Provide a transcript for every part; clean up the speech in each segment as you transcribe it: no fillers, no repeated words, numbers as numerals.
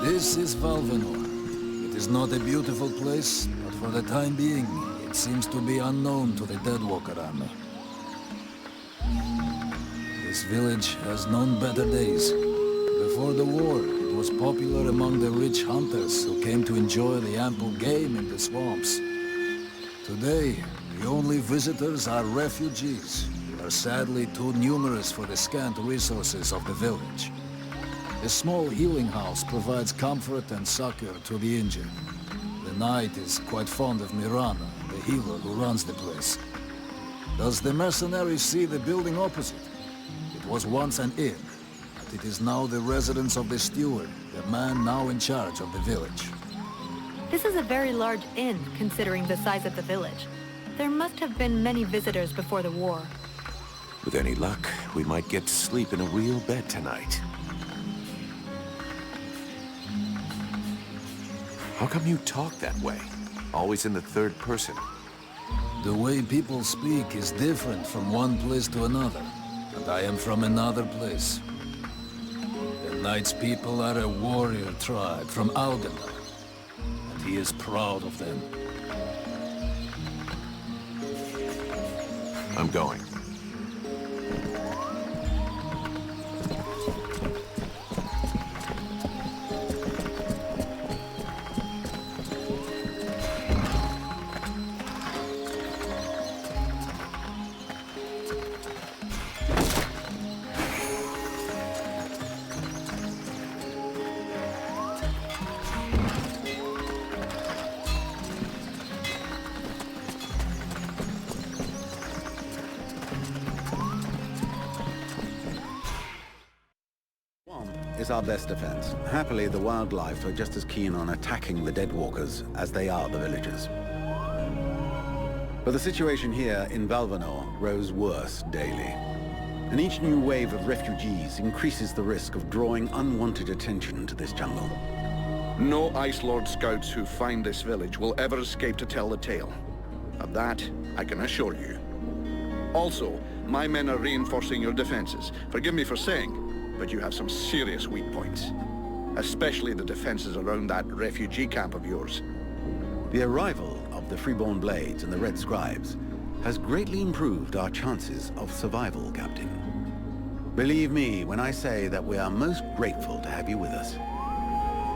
This is Valvenor. It is not a beautiful place, but for the time being, it seems to be unknown to the Deadwalker army. This village has known better days. Before the war, it was popular among the rich hunters who came to enjoy the ample game in the swamps. Today, the only visitors are refugees, who are sadly too numerous for the scant resources of the village. A small healing house provides comfort and succor to the injured. The knight is quite fond of Mirana, the healer who runs the place. Does the mercenary see the building opposite? It was once an inn, but it is now the residence of the steward, the man now in charge of the village. This is a very large inn, considering the size of the village. There must have been many visitors before the war. With any luck, we might get to sleep in a real bed tonight. How come you talk that way? Always in the third person. The way people speak is different from one place to another, and I am from another place. The knight's people are a warrior tribe from Algana, and he is proud of them. I'm going. Is our best defense. Happily, the wildlife are just as keen on attacking the Deadwalkers as they are the villagers. But the situation here in Valvenor grows worse daily. And each new wave of refugees increases the risk of drawing unwanted attention to this jungle. No Ice Lord scouts who find this village will ever escape to tell the tale. Of that, I can assure you. Also, my men are reinforcing your defenses. Forgive me for saying, but you have some serious weak points. Especially the defenses around that refugee camp of yours. The arrival of the Freeborn Blades and the Red Scribes has greatly improved our chances of survival, Captain. Believe me when I say that we are most grateful to have you with us.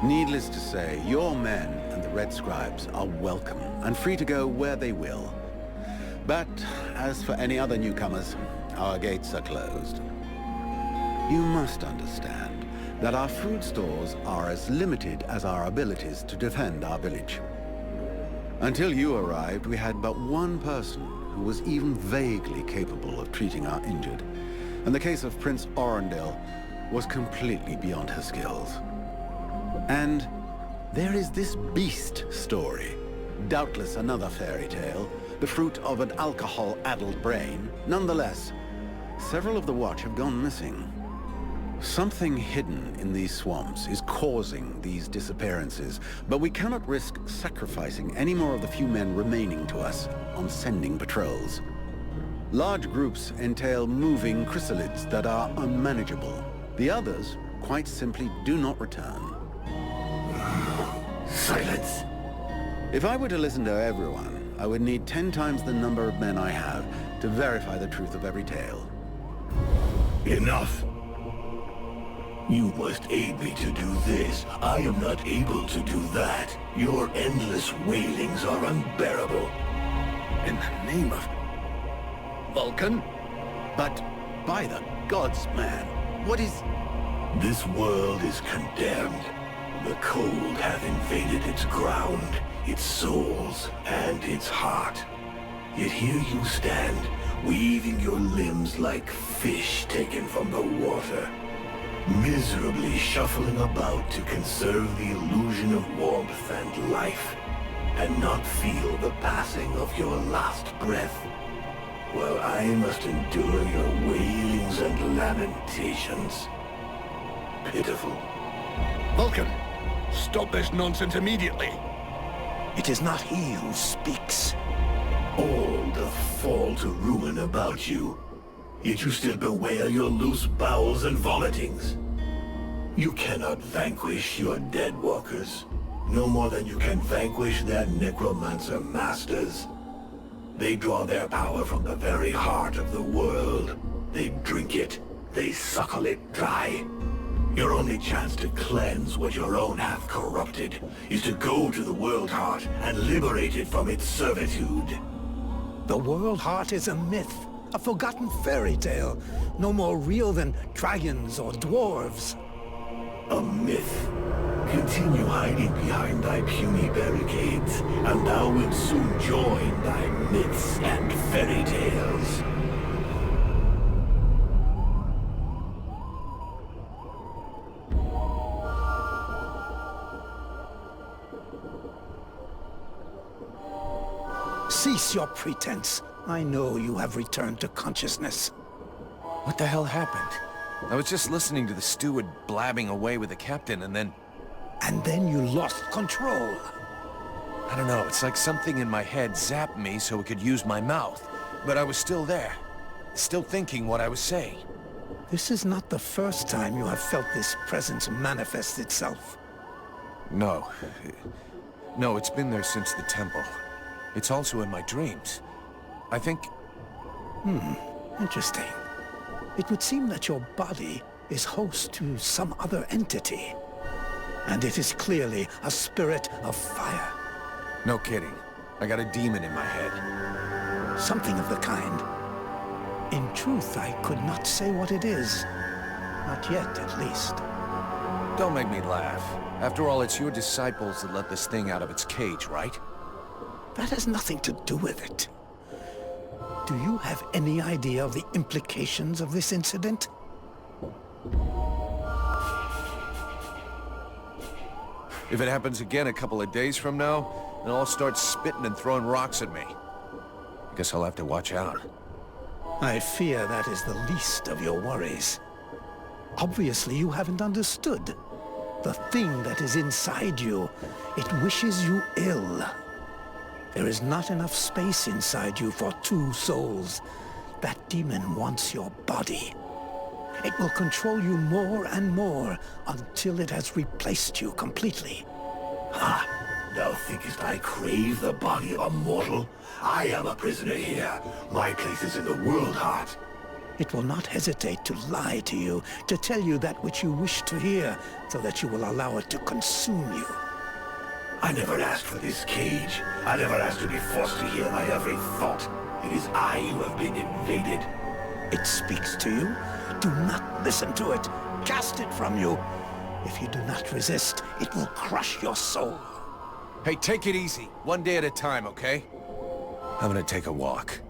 Needless to say, your men and the Red Scribes are welcome and free to go where they will. But as for any other newcomers, our gates are closed. You must understand that our food stores are as limited as our abilities to defend our village. Until you arrived, we had but one person who was even vaguely capable of treating our injured. And the case of Prince Orendil was completely beyond her skills. And there is this beast story. Doubtless another fairy tale, the fruit of an alcohol-addled brain. Nonetheless, several of the Watch have gone missing. Something hidden in these swamps is causing these disappearances, but we cannot risk sacrificing any more of the few men remaining to us on sending patrols. Large groups entail moving chrysalids that are unmanageable. The others, quite simply, do not return. Silence! If I were to listen to everyone, I would need 10 times the number of men I have to verify the truth of every tale. Enough! You must aid me to do this. I am not able to do that. Your endless wailings are unbearable. In the name of... Vulcan? But, by the gods, man, what is... This world is condemned. The cold hath invaded its ground, its souls, and its heart. Yet here you stand, weaving your limbs like fish taken from the water. Miserably shuffling about to conserve the illusion of warmth and life, and not feel the passing of your last breath, while I must endure your wailings and lamentations. Pitiful. Vulcan, stop this nonsense immediately! It is not he who speaks. All doth fall to ruin about you, yet you still bewail your loose bowels and vomitings. You cannot vanquish your dead walkers, no more than you can vanquish their necromancer masters. They draw their power from the very heart of the world. They drink it, they suckle it dry. Your only chance to cleanse what your own hath corrupted is to go to the world heart and liberate it from its servitude. The World Heart is a myth, a forgotten fairy tale, no more real than dragons or dwarves. A myth. Continue hiding behind thy puny barricades, and thou wilt soon join thy myths and fairy tales. Cease your pretense. I know you have returned to consciousness. What the hell happened? I was just listening to the steward blabbing away with the captain and then... And then you lost control. I don't know, it's like something in my head zapped me so it could use my mouth. But I was still there. Still thinking what I was saying. This is not the first time you have felt this presence manifest itself. No. No, it's been there since the temple. It's also in my dreams. I think... Interesting. It would seem that your body is host to some other entity. And it is clearly a spirit of fire. No kidding. I got a demon in my head. Something of the kind. In truth, I could not say what it is. Not yet, at least. Don't make me laugh. After all, it's your disciples that let this thing out of its cage, right? That has nothing to do with it. Do you have any idea of the implications of this incident? If it happens again a couple of days from now, then I'll start spitting and throwing rocks at me. I guess I'll have to watch out. I fear that is the least of your worries. Obviously, you haven't understood. The thing that is inside you, it wishes you ill. There is not enough space inside you for two souls. That demon wants your body. It will control you more and more until it has replaced you completely. Ha! Thou thinkest I crave the body of a mortal? I am a prisoner here. My place is in the world heart. It will not hesitate to lie to you, to tell you that which you wish to hear, so that you will allow it to consume you. I never asked for this cage. I never asked to be forced to hear my every thought. It is I who have been invaded. It speaks to you. Do not listen to it. Cast it from you. If you do not resist, it will crush your soul. Hey, take it easy. One day at a time, okay? I'm gonna take a walk.